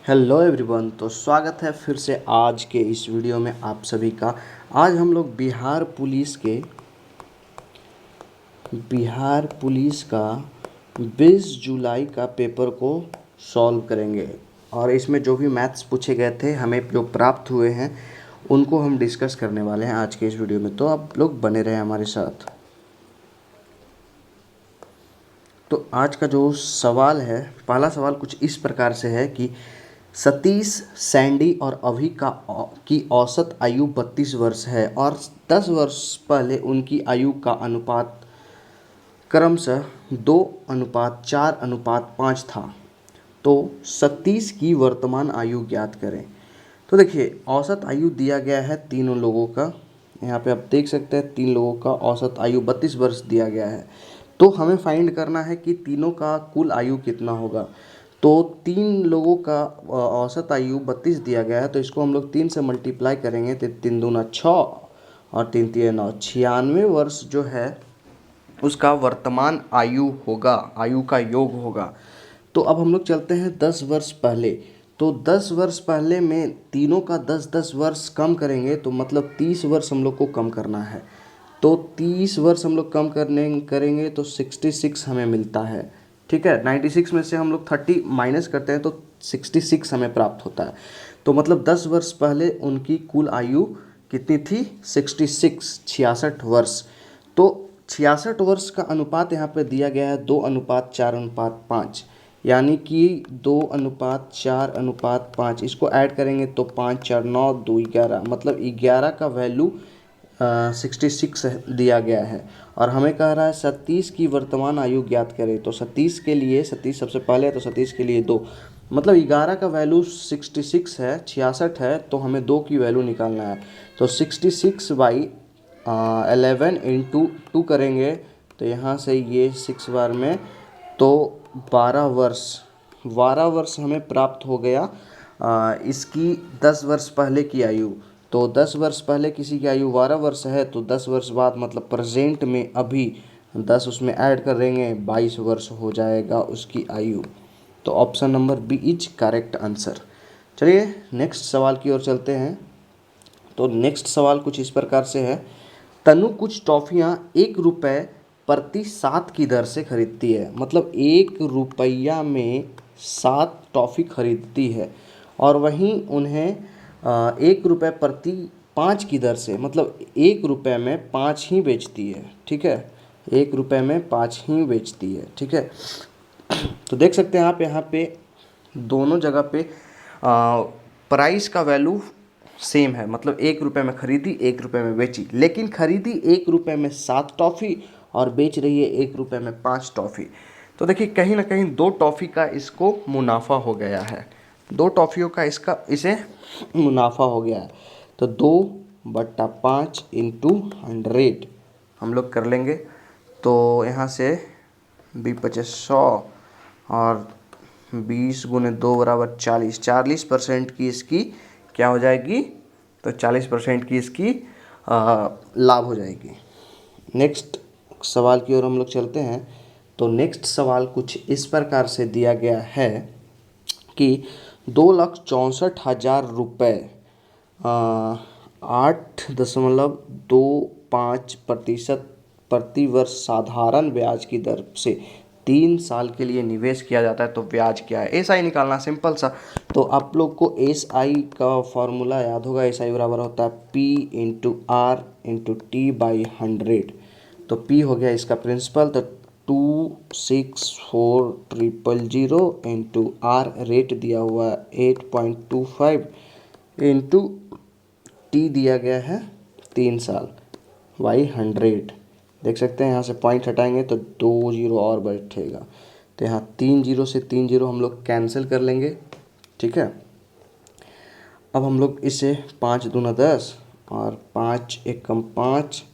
Hello everyone. तो स्वागत है फिर से आज के इस वीडियो में आप सभी का। आज हम लोग बिहार पुलिस का 20 जुलाई का पेपर को सॉल्व करेंगे और इसमें जो भी मैथ्स पूछे गए थे हमें जो प्राप्त हुए हैं उनको हम डिस्कस करने वाले हैं आज के इस वीडियो में। तो आप लोग बने रहें हमारे साथ। तो आज का जो सवाल है, पहला सवाल कुछ इस प्रकार से है कि सतीश, सैंडी और अभी की औसत आयु 32 वर्ष है और 10 वर्ष पहले उनकी आयु का अनुपात क्रमशः 2:4:5 था। तो सतीश की वर्तमान आयु ज्ञात करें। तो देखिए, औसत आयु दिया गया है तीनों लोगों का। यहाँ पे आप देख सकते हैं तीन लोगों का औसत आयु 32 वर्ष दिया गया है। तो हमें फाइंड करना है कि तीनों का कुल आयु कितना होगा। तो तीन लोगों का औसत आयु 32 दिया गया है, तो इसको हम लोग 3 से मल्टीप्लाई करेंगे तो 3 दूना 6 और 3 तिया 9, 96 वर्ष जो है उसका वर्तमान आयु होगा, आयु का योग होगा। तो अब हम लोग चलते हैं 10 वर्ष पहले। तो 10 वर्ष पहले में तीनों का 10-10 वर्ष कम करेंगे तो मतलब 30 वर्ष हम लोग को कम करना है। तो 30 वर्ष हम लोग कम करेंगे तो 66 हमें मिलता है। ठीक है, 96 में से हम लोग 30 माइनस करते हैं तो 66 हमें प्राप्त होता है। तो मतलब 10 वर्ष पहले उनकी कुल आयु कितनी थी? 66 वर्ष। तो 66 वर्ष का अनुपात यहाँ पे दिया गया है 2:4:5, यानी कि 2:4:5। इसको ऐड करेंगे तो 5 4 9 2 11, मतलब 11 का वैल्यू 66 दिया गया है। और हमें कह रहा है सतीश की वर्तमान आयु ज्ञात करें। तो सतीश के लिए, सतीश सबसे पहले है तो सतीश के लिए 2, मतलब 11 का वैल्यू 66 है, 66 है, तो हमें 2 की वैल्यू निकालना है। तो 66/11 इंटू 2 करेंगे तो यहाँ से ये 6 बार में तो 12 वर्ष हमें प्राप्त हो गया इसकी 10 वर्ष पहले की आयु। तो 10 वर्ष पहले किसी की आयु 12 वर्ष है, तो 10 वर्ष बाद मतलब प्रेजेंट में अभी 10 उसमें ऐड करेंगे, 22 वर्ष हो जाएगा उसकी आयु। तो option number B is correct answer. चलिए नेक्स्ट सवाल की ओर चलते हैं। तो नेक्स्ट सवाल कुछ इस प्रकार से है, तनु कुछ टॉफ़ियाँ 1 रुपये प्रति 7 की दर से खरीदती है, मतलब 1 रुपया में 7 टॉफ़ी खरीदती है और वहीं उन्हें 1 रुपये प्रति 5 की दर से, मतलब 1 रुपये में 5 ही बेचती है। ठीक है, 1 रुपये में 5 ही बेचती है। ठीक है, तो देख सकते हैं आप यहाँ पे दोनों जगह पे प्राइस का वैल्यू सेम है, मतलब 1 रुपये में खरीदी 1 रुपये में बेची, लेकिन खरीदी 1 रुपये में 7 टॉफ़ी और बेच रही है 1 रुपये में 5 टॉफ़ी। तो देखिए कहीं ना कहीं 2 टॉफ़ी का इसको मुनाफा हो गया है, 2 टॉफ़ियों का इसे मुनाफा हो गया है। तो 2/5 इंटू 100 हम लोग कर लेंगे। तो यहाँ से 20×5 और 20×2 बराबर 40, 40% की इसकी क्या हो जाएगी? तो 40% की इसकी लाभ हो जाएगी। नेक्स्ट सवाल की ओर हम लोग चलते हैं। तो नेक्स्ट सवाल कुछ इस प्रकार से दिया गया है कि 2,64,000 रुपये 8.25% प्रति वर्ष साधारण ब्याज की दर से 3 साल के लिए निवेश किया जाता है, तो ब्याज क्या है? एस आई निकालना, सिंपल सा। तो आप लोग को एस आई का फॉर्मूला याद होगा, एस आई बराबर होता है P/R/T/100। तो P हो गया इसका प्रिंसिपल, तो 264,000 इंटू R रेट दिया हुआ है 8.25 इंटू T दिया गया है 3 साल बाई 100। देख सकते हैं यहाँ से पॉइंट हटाएंगे तो 2 जीरो और बैठेगा, तो यहाँ 3 जीरो से 3 जीरो हम लोग कैंसिल कर लेंगे। ठीक है, अब हम लोग इसे 5 दूना 10 और 5 एकम 5,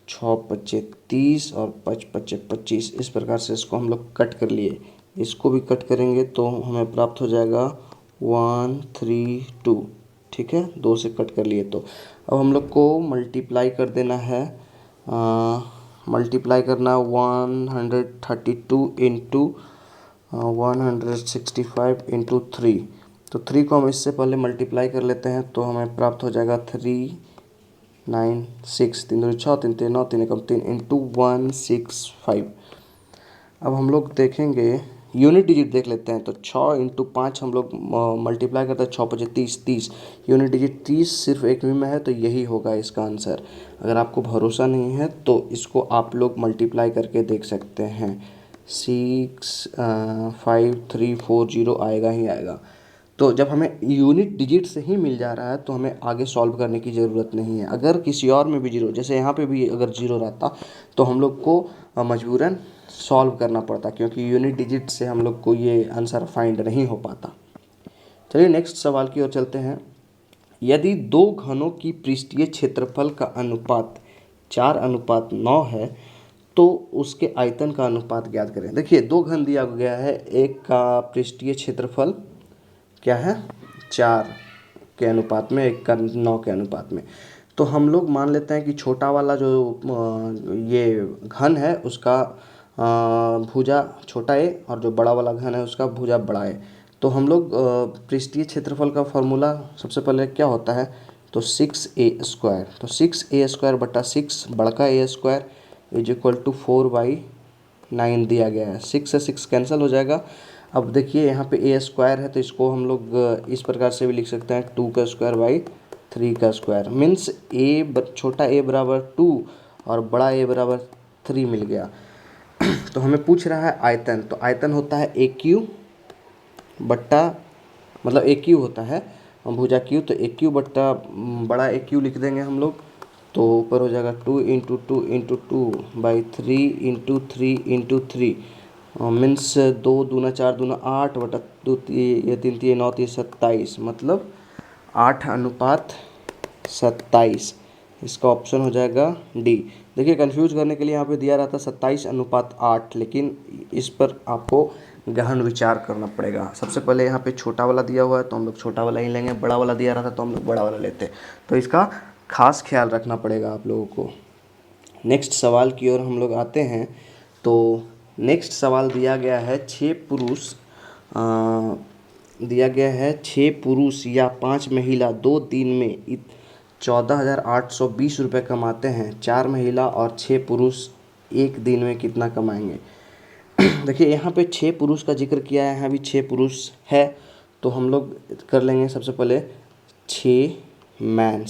6 पच्चे 30 और 5 पच्चे 25, इस प्रकार से इसको हम लोग कट कर लिए। इसको भी कट करेंगे तो हमें प्राप्त हो जाएगा 132। ठीक है, 2 से कट कर लिए। तो अब हम लोग को मल्टीप्लाई कर देना है, मल्टीप्लाई करना 132 इंटू 165 इंटू 3, तो 3 को हम इससे पहले मल्टीप्लाई कर लेते हैं तो हमें प्राप्त हो जाएगा 396, 3 दूनी 6, 3 3 9, 3 एकम 3 इंटू 165। अब हम लोग देखेंगे यूनिट डिजिट देख लेते हैं। तो 6 इंटू 5 हम लोग मल्टीप्लाई करते हैं, 6 5 30, 30 यूनिट डिजिट 30 सिर्फ 1वीं में है, तो यही होगा इसका आंसर। अगर आपको भरोसा नहीं है तो इसको आप लोग मल्टीप्लाई करके देख सकते हैं। 65340 आएगा ही आएगा। तो जब हमें यूनिट डिजिट से ही मिल जा रहा है तो हमें आगे सॉल्व करने की ज़रूरत नहीं है। अगर किसी और में भी जीरो, जैसे यहाँ पे भी अगर जीरो रहता तो हम लोग को मजबूरन सॉल्व करना पड़ता, क्योंकि यूनिट डिजिट से हम लोग को ये आंसर फाइंड नहीं हो पाता। चलिए नेक्स्ट सवाल की ओर चलते हैं। यदि दो घनों की पृष्ठीय क्षेत्रफल का अनुपात 4:9 है तो उसके आयतन का अनुपात ज्ञात करें। देखिए दो घन दिया गया है, एक का पृष्ठीय क्षेत्रफल क्या है 4 के अनुपात में, एक का 9 के अनुपात में। तो हम लोग मान लेते हैं कि छोटा वाला जो ये घन है उसका भुजा छोटा है और जो बड़ा वाला घन है उसका भुजा बड़ा है। तो हम लोग पृष्ठीय क्षेत्रफल का फॉर्मूला सबसे पहले क्या होता है, तो 6a²। तो 6a² बटा 6 बड़का a² इज इक्वल टू 4/9 दिया गया है। 6 से 6 कैंसिल हो जाएगा। अब देखिए यहाँ पे a² है तो इसको हम लोग इस प्रकार से भी लिख सकते हैं 2² 3 मीन्स छोटा a बराबर 2 और बड़ा a बराबर 3 मिल गया। तो हमें पूछ रहा है आयतन, तो आयतन होता है AQ बट्टा, मतलब AQ होता है भुजा Q, तो AQ बट्टा बड़ा AQ लिख देंगे हम लोग। तो ऊपर हो जाएगा 2 into 2 into 2/3 into 3 into 3 means 2 दूना 4 दूना 8 बटा 2 ये 3 3 9 3 27, मतलब 8:27। इसका ऑप्शन हो जाएगा डी। देखिए कंफ्यूज करने के लिए यहाँ पे दिया रहता 27:8, लेकिन इस पर आपको गहन विचार करना पड़ेगा। सबसे पहले यहाँ पे छोटा वाला दिया हुआ है तो हम लोग छोटा वाला ही लेंगे, बड़ा वाला दिया रहता तो हम लोग बड़ा वाला लेते। तो इसका खास ख्याल रखना पड़ेगा आप लोगों को। नेक्स्ट सवाल की ओर हम लोग आते हैं। तो नेक्स्ट सवाल दिया गया है 6 पुरुष या 5 महिला 2 दिन में 14,820 रुपये कमाते हैं। 4 महिला और 6 पुरुष एक दिन में कितना कमाएंगे। देखिए यहाँ पे 6 पुरुष का जिक्र किया है, यहाँ भी 6 पुरुष है। तो हम लोग कर लेंगे सबसे पहले 6 मैन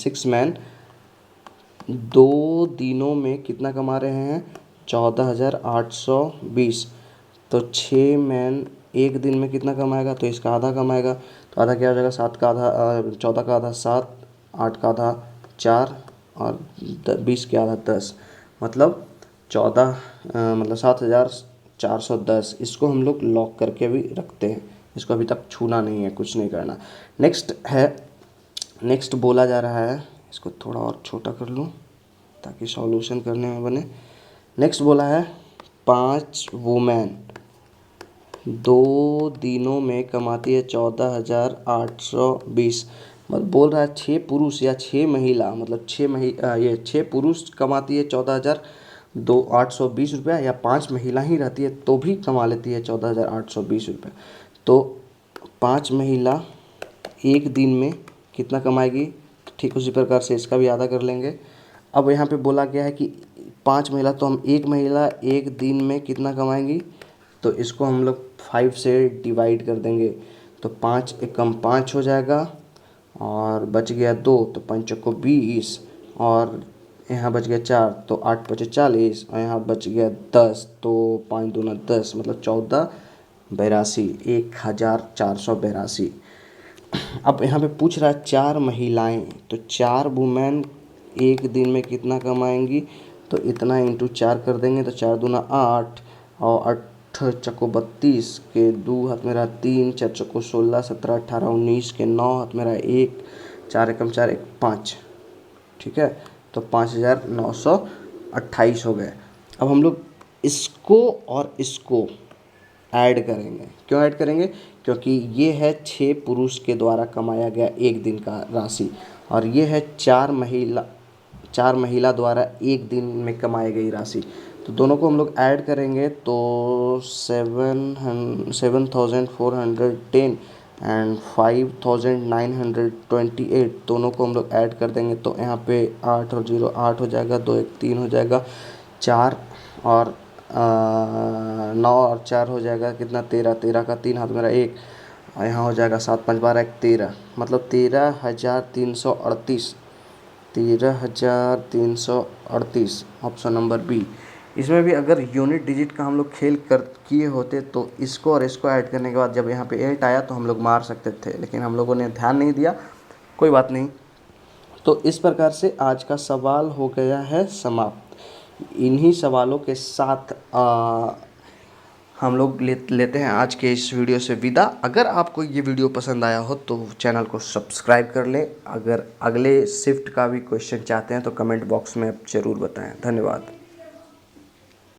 2 दिनों में कितना कमा रहे हैं 14,820। तो 6 मैन एक दिन में कितना कमाएगा, तो इसका आधा कमाएगा। तो आधा क्या हो जाएगा, 7 का आधा 14 का आधा 7, 8 का आधा 4 और 20 के आधा 10, मतलब 14 मतलब 7,410। इसको हम लोग लॉक करके भी रखते हैं, इसको अभी तक छूना नहीं है, कुछ नहीं करना। नेक्स्ट बोला जा रहा है, इसको थोड़ा और छोटा कर लूँ ताकि सॉल्यूशन करने में बने। नेक्स्ट बोला है 5 वुमेन 2 दिनों में कमाती है 14,820। मतलब बोल रहा है 6 पुरुष या 6 महिला, मतलब 6 पुरुष कमाती है 14,820 रुपया, या 5 महिला ही रहती है तो भी कमा लेती है 14,820 रुपये। तो 5 महिला एक दिन में कितना कमाएगी, ठीक उसी प्रकार से इसका भी आधा कर लेंगे। अब यहाँ पे बोला गया है कि 5 महिला, तो हम एक महिला एक दिन में कितना कमाएंगी, तो इसको हम लोग 5 से डिवाइड कर देंगे। तो 5 एकम 5 हो जाएगा और बच गया 2, तो 5 चौको 20 और यहाँ बच गया 4, तो 8 पचे 40 और यहाँ बच गया 10, तो 5 दूना 10, मतलब 1482 अब यहाँ पे पूछ रहा है 4 महिलाएं, तो 4 वुमेन एक दिन में कितना कमाएंगी, तो इतना इंटू 4 कर देंगे। तो 4 दूना 8 और 8 चक्को 32 के 2 हाथ मेरा 3, 4 चक्को 16, 17, 18, 19 के 9 हाथ मेरा 1, 4 एकम 4 1 5, ठीक है। तो 5,928 हो गए। अब हम लोग इसको और इसको ऐड करेंगे। क्यों ऐड करेंगे, क्योंकि ये है 6 पुरुष के द्वारा कमाया गया एक दिन का राशि और ये है 4 महिला द्वारा एक दिन में कमाई गई राशि। तो दोनों को हम लोग ऐड करेंगे तो 7,410 एंड 5928 दोनों को हम लोग ऐड कर देंगे तो यहाँ पे 8 और 0 8 हो जाएगा, 2 1 3 हो जाएगा, 4 और 9 और 4 हो जाएगा कितना 13, 13 का 3 हाथ मेरा 1, और यहाँ हो जाएगा 7 5 12 1 13, मतलब 13,338, 13,338 ऑप्शन नंबर बी। इसमें भी अगर यूनिट डिजिट का हम लोग खेल कर किए होते तो इसको और इसको ऐड करने के बाद जब यहाँ पे 8 आया तो हम लोग मार सकते थे, लेकिन हम लोगों ने ध्यान नहीं दिया, कोई बात नहीं। तो इस प्रकार से आज का सवाल हो गया है समाप्त। इन्हीं सवालों के साथ हम लोग लेते हैं आज के इस वीडियो से विदा। अगर आपको ये वीडियो पसंद आया हो तो चैनल को सब्सक्राइब कर लें। अगर अगले शिफ्ट का भी क्वेश्चन चाहते हैं तो कमेंट बॉक्स में ज़रूर बताएं। धन्यवाद।